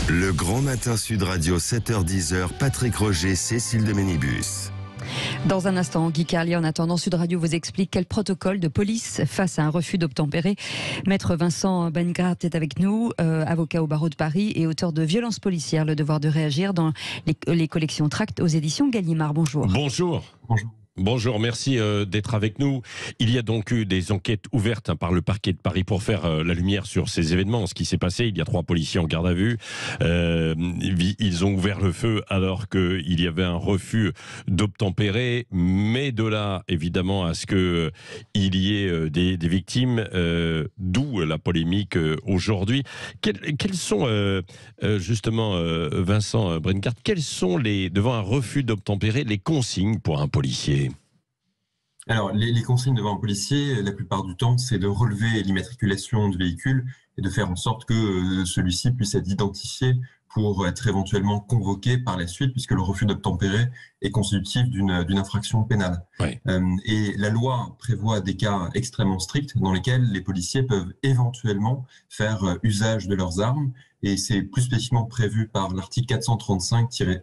Le Grand Matin Sud Radio, 7h-10h, Patrick Roger, Cécile de Ménibus. Dans un instant, Guy Carlier, en attendant, Sud Radio vous explique quel protocole de police face à un refus d'obtempérer. Maître Vincent Bengart est avec nous, avocat au barreau de Paris et auteur de Violences policières, le devoir de réagir dans les collections Tract aux éditions Gallimard. Bonjour. Bonjour. Bonjour. Bonjour, merci d'être avec nous. Il y a donc eu des enquêtes ouvertes par le parquet de Paris pour faire la lumière sur ces événements. Ce qui s'est passé, il y a 3 policiers en garde à vue. Ils ont ouvert le feu alors qu'il y avait un refus d'obtempérer. Mais de là, évidemment, à ce qu'il y ait des victimes, d'où la polémique aujourd'hui. Quels sont, justement, Vincent Bengart, quelles sont, devant un refus d'obtempérer, les consignes pour un policier ? Alors, les consignes devant un policier, la plupart du temps, c'est de relever l'immatriculation du véhicule et de faire en sorte que celui-ci puisse être identifié pour être éventuellement convoqué par la suite, puisque le refus d'obtempérer est constitutif d'une infraction pénale. Oui. Et la loi prévoit des cas extrêmement stricts dans lesquels les policiers peuvent éventuellement faire usage de leurs armes, et c'est plus spécifiquement prévu par l'article 435-1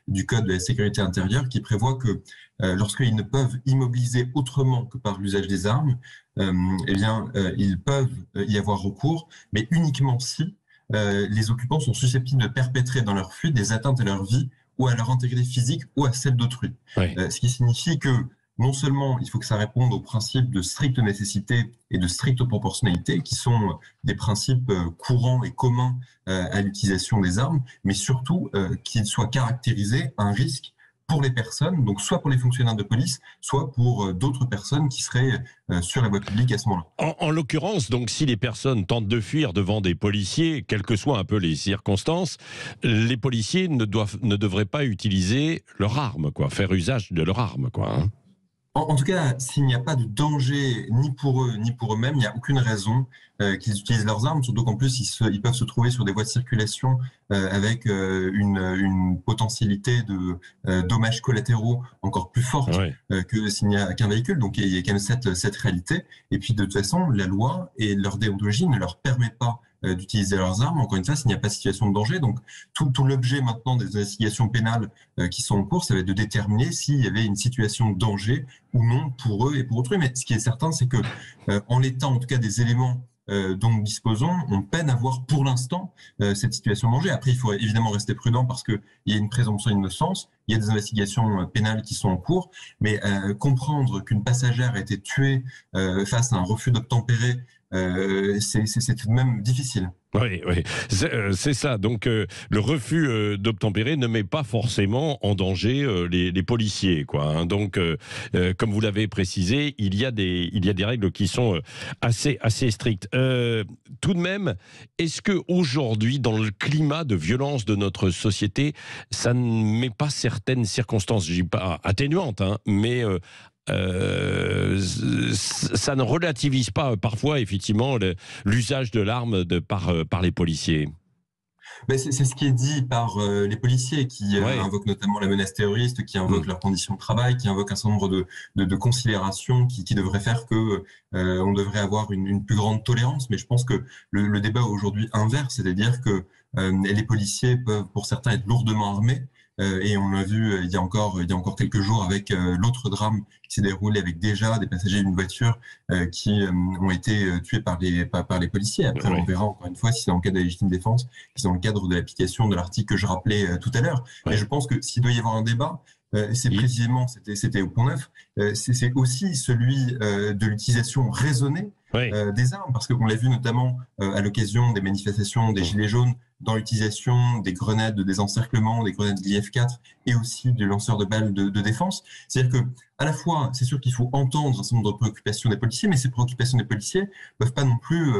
du Code de la sécurité intérieure qui prévoit que lorsqu'ils ne peuvent immobiliser autrement que par l'usage des armes, ils peuvent y avoir recours, mais uniquement si les occupants sont susceptibles de perpétrer dans leur fuite des atteintes à leur vie ou à leur intégrité physique ou à celle d'autrui. Oui. Ce qui signifie que non seulement il faut que ça réponde aux principes de stricte nécessité et de stricte proportionnalité, qui sont des principes courants et communs à l'utilisation des armes, mais surtout qu'il soit caractérisé un risque pour les personnes, donc soit pour les fonctionnaires de police, soit pour d'autres personnes qui seraient sur la voie publique à ce moment-là. En l'occurrence, donc, si les personnes tentent de fuir devant des policiers, quelles que soient un peu les circonstances, les policiers ne devraient pas utiliser leur arme, faire usage de leur arme, hein. En tout cas, s'il n'y a pas de danger ni pour eux ni pour eux-mêmes, il n'y a aucune raison qu'ils utilisent leurs armes, surtout qu'en plus ils peuvent se trouver sur des voies de circulation avec une potentialité de dommages collatéraux encore plus forte que s'il n'y a qu'un véhicule. Donc il y a quand même cette réalité. Et puis de toute façon, la loi et leur déontologie ne leur permettent pas d'utiliser leurs armes, encore une fois, s'il n'y a pas de situation de danger. Donc, tout l'objet maintenant des investigations pénales qui sont en cours, ça va être de déterminer s'il y avait une situation de danger ou non pour eux et pour autrui. Mais ce qui est certain, c'est que en l'état, en tout cas, des éléments dont nous disposons, on peine à voir pour l'instant cette situation de danger. Après, il faut évidemment rester prudent parce qu'il y a une présomption d'innocence, il y a des investigations pénales qui sont en cours, mais comprendre qu'une passagère a été tuée face à un refus d'obtempérer, c'est tout de même difficile. Oui, c'est ça. Donc, le refus d'obtempérer ne met pas forcément en danger les policiers, hein. Donc, comme vous l'avez précisé, il y a des règles qui sont assez strictes. Tout de même, est-ce que aujourd'hui, dans le climat de violence de notre société, ça ne met pas certaines circonstances, je dis pas atténuantes, hein, mais ça ne relativise pas parfois effectivement l'usage de l'arme par les policiers? Mais c'est ce qui est dit par les policiers qui invoquent notamment la menace terroriste, qui invoquent leurs conditions de travail, qui invoquent un certain nombre de considérations qui devraient faire que on devrait avoir une plus grande tolérance. Mais je pense que le débat aujourd'hui inverse, c'est-à-dire que les policiers peuvent pour certains être lourdement armés. Et on l'a vu il y a encore quelques jours avec l'autre drame qui s'est déroulé avec déjà des passagers d'une voiture qui ont été tués par les policiers. Après, on verra encore une fois si c'est dans le cadre de la légitime défense, si c'est dans le cadre de l'application de l'article que je rappelais tout à l'heure. Mais je pense que s'il doit y avoir un débat, c'est précisément, c'était au point 9, c'est aussi celui de l'utilisation raisonnée des armes, parce qu'on l'a vu notamment à l'occasion des manifestations des Gilets jaunes, dans l'utilisation des grenades de désencerclement, des grenades de l'IF4 et aussi des lanceurs de balles de défense. C'est-à-dire que, à la fois, c'est sûr qu'il faut entendre un certain nombre de préoccupations des policiers, mais ces préoccupations des policiers ne peuvent pas non plus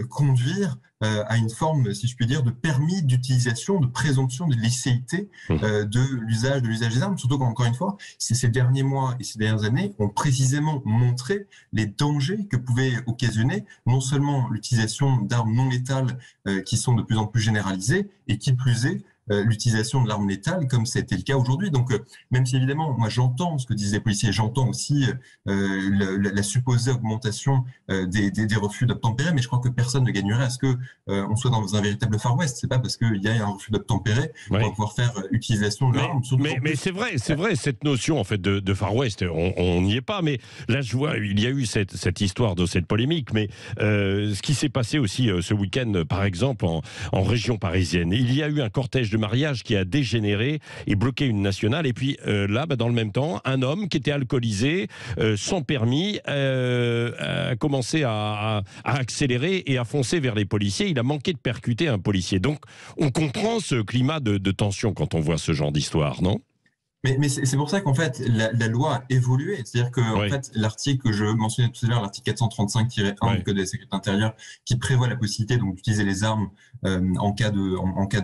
conduire à une forme, si je puis dire, de permis d'utilisation, de présomption de licéité de l'usage des armes. Surtout qu'encore une fois, ces derniers mois et ces dernières années ont précisément montré les dangers que pouvait occasionner non seulement l'utilisation d'armes non létales qui sont de plus en plus généralisées, et qui plus est, l'utilisation de l'arme létale comme c'était le cas aujourd'hui. Donc, même si évidemment, moi j'entends ce que disent les policiers, j'entends aussi la supposée augmentation des refus d'obtempérer, mais je crois que personne ne gagnerait à ce que on soit dans un véritable Far West. C'est pas parce qu'il y a un refus d'obtempérer qu'on va pouvoir faire utilisation de l'arme. Mais c'est vrai, cette notion en fait de Far West, on n'y est pas. Mais là, je vois, il y a eu cette histoire de cette polémique, mais ce qui s'est passé aussi ce week-end, par exemple, en région parisienne, il y a eu un cortège de mariage qui a dégénéré et bloqué une nationale. Et puis là, dans le même temps, un homme qui était alcoolisé, sans permis, a commencé à accélérer et à foncer vers les policiers. Il a manqué de percuter un policier. Donc, on comprend ce climat de tension quand on voit ce genre d'histoire, non ? Mais c'est pour ça qu'en fait, la loi a évolué. C'est-à-dire que en fait, l'article que je mentionnais tout à l'heure, l'article 435-1 du Code de la sécurité intérieure, qui prévoit la possibilité donc d'utiliser les armes en cas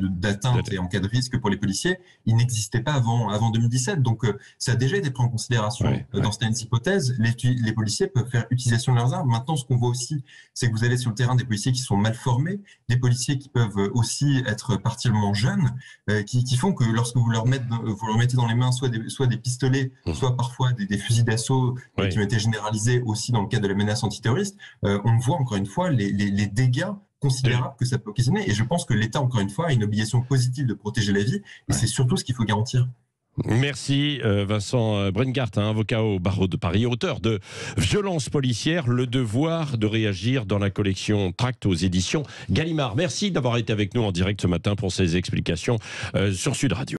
d'atteinte et en cas de risque pour les policiers, il n'existait pas avant 2017. Donc, ça a déjà été pris en considération. Dans certaines hypothèses, les policiers peuvent faire utilisation de leurs armes. Maintenant, ce qu'on voit aussi, c'est que vous avez sur le terrain des policiers qui sont mal formés, des policiers qui peuvent aussi être particulièrement jeunes, qui font que lorsque vous leur mettez dans les mains soit des pistolets, soit parfois des fusils d'assaut qui ont été généralisés aussi dans le cadre de la menace antiterroriste, on voit encore une fois les dégâts considérables que ça peut occasionner. Et je pense que l'État, encore une fois, a une obligation positive de protéger la vie, et c'est surtout ce qu'il faut garantir. Merci Vincent Brengart, avocat au barreau de Paris, auteur de Violences policières, le devoir de réagir, dans la collection Tract aux éditions Gallimard. Merci d'avoir été avec nous en direct ce matin pour ces explications sur Sud Radio.